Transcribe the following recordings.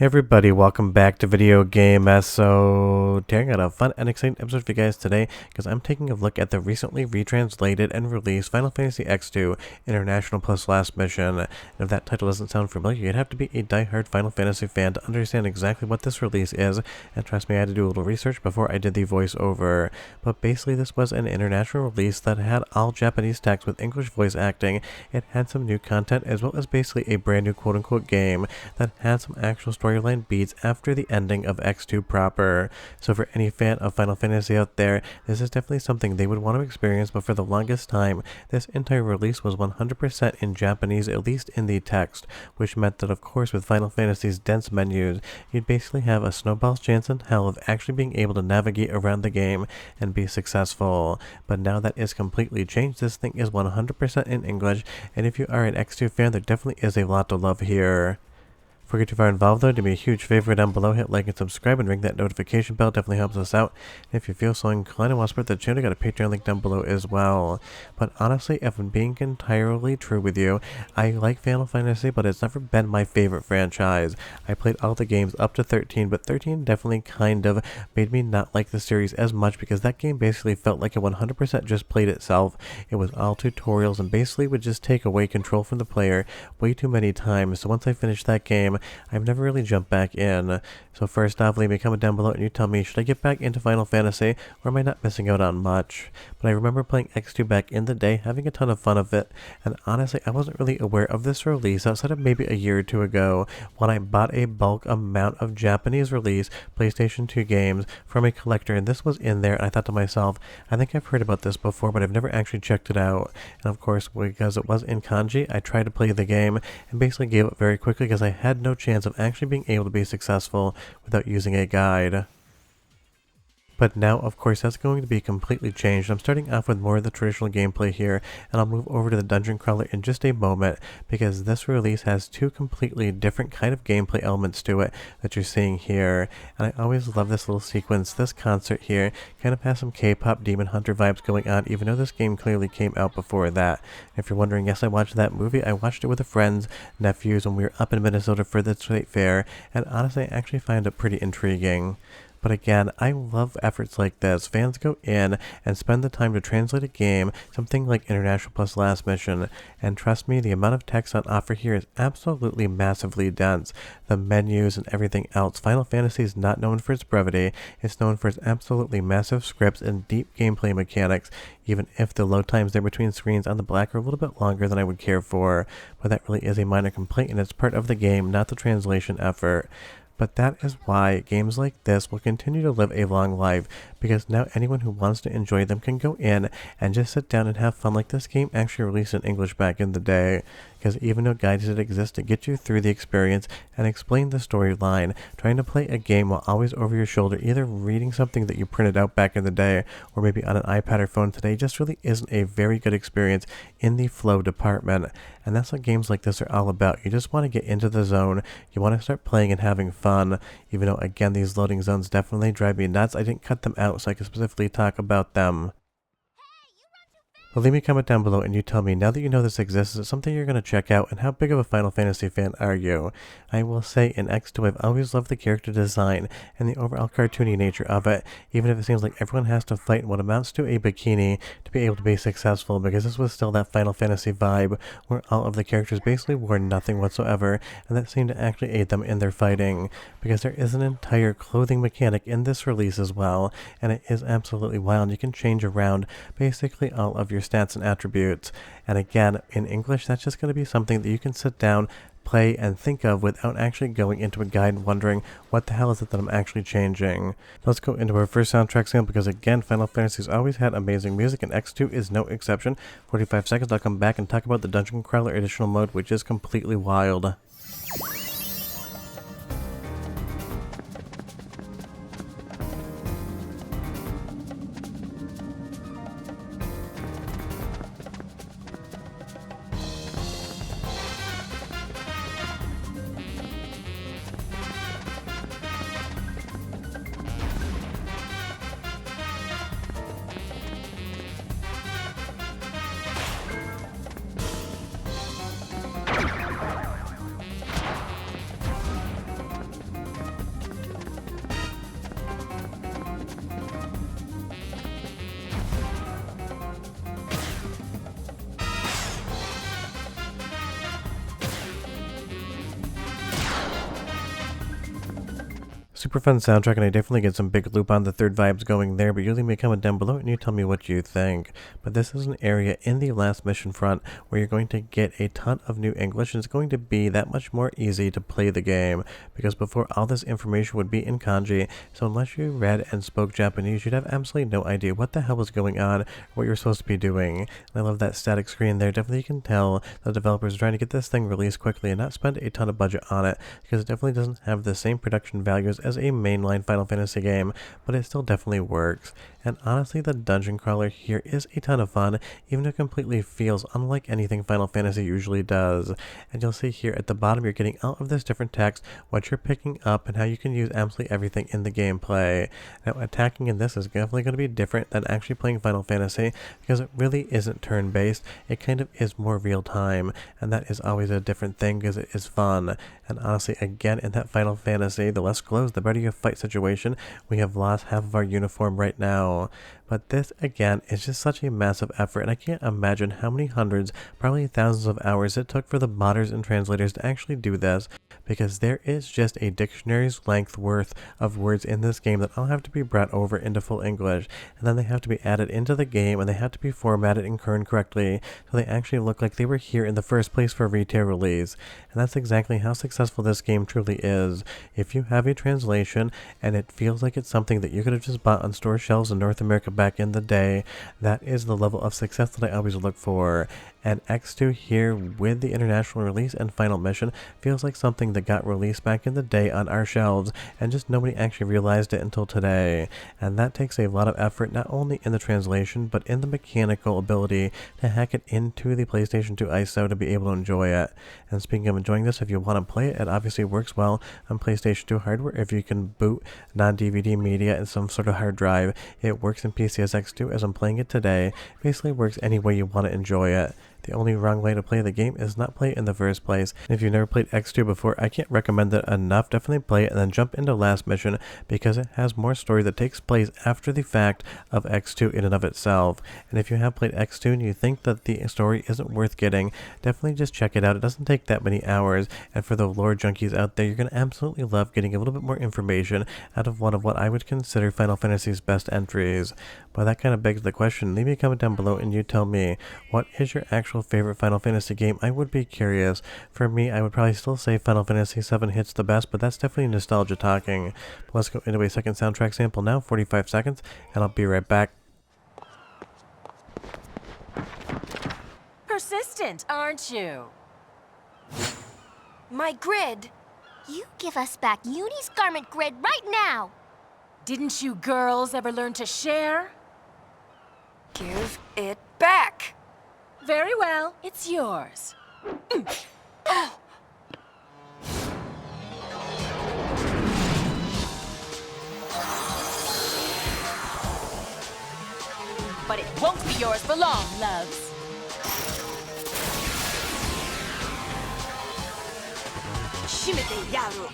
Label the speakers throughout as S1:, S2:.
S1: Hey everybody, welcome back to Video Game So today I got a fun and exciting episode for you guys today because I'm taking a look at the recently retranslated and released Final Fantasy X-2 International Plus Last Mission. And if that title doesn't sound familiar, you'd have to be a die-hard Final Fantasy fan to understand exactly what this release is, and trust me, I had to do a little research before I did the voiceover. But basically this was an international release that had all Japanese text with English voice acting. It had some new content as well as basically a brand new quote-unquote game that had some actual storyline beats after the ending of X2 proper. So for any fan of Final Fantasy out there, this is definitely something they would want to experience, but for the longest time, this entire release was 100% in Japanese, at least in the text, which meant that of course with Final Fantasy's dense menus, you'd basically have a snowball's chance in hell of actually being able to navigate around the game and be successful. But now that is completely changed. This thing is 100% in English, and if you are an X2 fan, there definitely is a lot to love here. Before you get too far involved though, do me a huge favor down below, hit like and subscribe and ring that notification bell, definitely helps us out. And if you feel so inclined and want to support the channel, I got a Patreon link down below as well. But honestly, if I'm being entirely true with you, I like Final Fantasy, but it's never been my favorite franchise. I played all the games up to 13, but 13 definitely kind of made me not like the series as much because that game basically felt like it 100% just played itself. It was all tutorials and basically would just take away control from the player way too many times. So once I finished that game, I've never really jumped back in. So first off, leave me a comment down below and you tell me, should I get back into Final Fantasy or am I not missing out on much? But I remember playing X2 back in the day, having a ton of fun of it, and honestly I wasn't really aware of this release outside of maybe a year or two ago when I bought a bulk amount of Japanese release PlayStation 2 games from a collector, and this was in there, and I thought to myself, I think I've heard about this before but I've never actually checked it out. And of course, because it was in kanji, I tried to play the game and basically gave up very quickly because I had no chance of actually being able to be successful without using a guide. But now, of course, that's going to be completely changed. I'm starting off with more of the traditional gameplay here, and I'll move over to the dungeon crawler in just a moment, because this release has two completely different kind of gameplay elements to it that you're seeing here. And I always love this little sequence. This concert here kind of has some K-pop Demon Hunter vibes going on, even though this game clearly came out before that. If you're wondering, yes, I watched that movie. I watched it with a friend's nephews when we were up in Minnesota for the state fair, and honestly, I actually find it pretty intriguing. But again, I love efforts like this. Fans go in and spend the time to translate a game, something like International Plus Last Mission, and trust me, the amount of text on offer here is absolutely massively dense. The menus and everything else. Final Fantasy is not known for its brevity, it's known for its absolutely massive scripts and deep gameplay mechanics, even if the load times there between screens on the black are a little bit longer than I would care for. But that really is a minor complaint, and it's part of the game, not the translation effort. But that is why games like this will continue to live a long life, because now anyone who wants to enjoy them can go in and just sit down and have fun like this game actually released in English back in the day. Because even though guides did exist to get you through the experience and explain the storyline, trying to play a game while always over your shoulder, either reading something that you printed out back in the day or maybe on an iPad or phone today, just really isn't a very good experience in the flow department. And that's what games like this are all about. You just want to get into the zone, you want to start playing and having fun, even though again these loading zones definitely drive me nuts. I didn't cut them out so I can specifically talk about them. Well, leave me a comment down below and you tell me, now that you know this exists, is it something you're going to check out, and how big of a Final Fantasy fan are you? I will say in X2 I've always loved the character design and the overall cartoony nature of it, even if it seems like everyone has to fight in what amounts to a bikini to be able to be successful, because this was still that Final Fantasy vibe where all of the characters basically wore nothing whatsoever, and that seemed to actually aid them in their fighting, because there is an entire clothing mechanic in this release as well, and it is absolutely wild. You can change around basically all of your stats and attributes, and again in English that's just going to be something that you can sit down, play, and think of without actually going into a guide and wondering what the hell is it that I'm actually changing. Let's go into our first soundtrack sample, because again Final Fantasy's always had amazing music and X2 is no exception. 45 seconds, I'll come back and talk about the Dungeon Crawler additional mode, which is completely wild. Super fun soundtrack, and I definitely get some big loop on the third vibes going there, but you leave me a comment down below and you tell me what you think. But this is an area in the last mission front where you're going to get a ton of new English, and it's going to be that much more easy to play the game, because before all this information would be in kanji, so unless you read and spoke Japanese, you'd have absolutely no idea what the hell was going on, what you're supposed to be doing. And I love that static screen there. Definitely you can tell the developers are trying to get this thing released quickly and not spend a ton of budget on it, because it definitely doesn't have the same production values as a mainline Final Fantasy game, but it still definitely works. And honestly, the dungeon crawler here is a ton of fun, even though it completely feels unlike anything Final Fantasy usually does. And you'll see here at the bottom, you're getting all of this different text, what you're picking up, and how you can use absolutely everything in the gameplay. Now, attacking in this is definitely going to be different than actually playing Final Fantasy, because it really isn't turn-based. It kind of is more real-time, and that is always a different thing because it is fun. And honestly, again, in that Final Fantasy, the less glows, the better your fight situation. We have lost half of our uniform right now. But this, again, is just such a massive effort, and I can't imagine how many hundreds, probably thousands of hours it took for the modders and translators to actually do this, because there is just a dictionary's length worth of words in this game that all have to be brought over into full English, and then they have to be added into the game, and they have to be formatted and kerned correctly, so they actually look like they were here in the first place for retail release. And that's exactly how successful this game truly is. If you have a translation, and it feels like it's something that you could have just bought on store shelves in North America back in the day, that is the level of success that I always look for. And X-2 here with the international release and final mission feels like something that got released back in the day on our shelves, and just nobody actually realized it until today. And that takes a lot of effort, not only in the translation, but in the mechanical ability to hack it into the PlayStation 2 ISO to be able to enjoy it. And speaking of enjoying this, if you want to play it, it obviously works well on PlayStation 2 hardware. If you can boot non-DVD media in some sort of hard drive, it works in PC as X2 as I'm playing it today. Basically works any way you want to enjoy it. The only wrong way to play the game is not play it in the first place. If you've never played X2 before, I can't recommend it enough. Definitely play it and then jump into last mission, because it has more story that takes place after the fact of X2 in and of itself. And if you have played X2 and you think that the story isn't worth getting, definitely just check it out. It doesn't take that many hours, and for the lore junkies out there, you're going to absolutely love getting a little bit more information out of one of what I would consider Final Fantasy's best entries. But that kind of begs the question. Leave me a comment down below and you tell me, what is your actual favorite Final Fantasy game? I would be curious. For me, I would probably still say Final Fantasy VII hits the best, but that's definitely nostalgia talking. But let's go into a second soundtrack sample now, 45 seconds, and I'll be right back.
S2: Persistent, aren't you?
S3: My grid! You give us back Uni's garment grid right now!
S2: Didn't you girls ever learn to share?
S3: Give it back!
S2: Very well, it's yours. But it won't be yours for long, loves. Shimete yaru.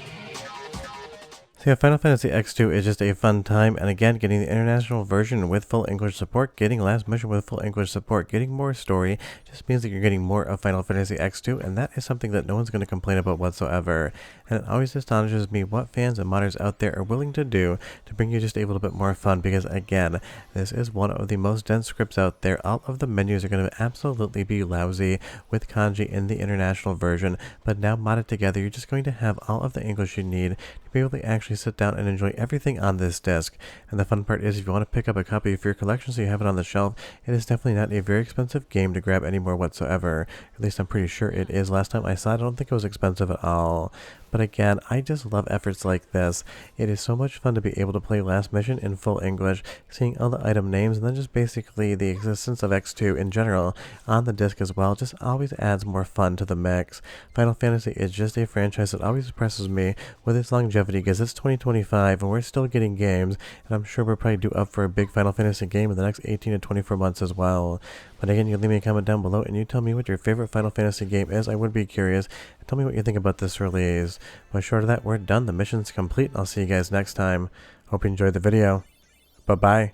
S1: So yeah, Final Fantasy X2 is just a fun time, and again, getting the international version with full English support, getting last mission with full English support, getting more story, just means that you're getting more of Final Fantasy X2, and that is something that no one's going to complain about whatsoever. And it always astonishes me what fans and modders out there are willing to do to bring you just a little bit more fun, because again, this is one of the most dense scripts out there. All of the menus are going to absolutely be lousy with kanji in the international version, but now modded together, you're just going to have all of the English you need to be able to actually sit down and enjoy everything on this disc. And the fun part is, if you want to pick up a copy for your collection so you have it on the shelf, it is definitely not a very expensive game to grab anymore whatsoever. At least I'm pretty sure it is. Last time I saw it, I don't think it was expensive at all. But again, I just love efforts like this. It is so much fun to be able to play Last Mission in full English, seeing all the item names, and then just basically the existence of X2 in general on the disc as well just always adds more fun to the mix. Final Fantasy is just a franchise that always impresses me with its longevity, because it's 2025 and we're still getting games, and I'm sure we're probably due up for a big Final Fantasy game in the next 18 to 24 months as well. But again, you leave me a comment down below and you tell me what your favorite Final Fantasy game is. I would be curious. Tell me what you think about this release. But short of that, we're done. The mission's complete. I'll see you guys next time. Hope you enjoyed the video. Bye-bye.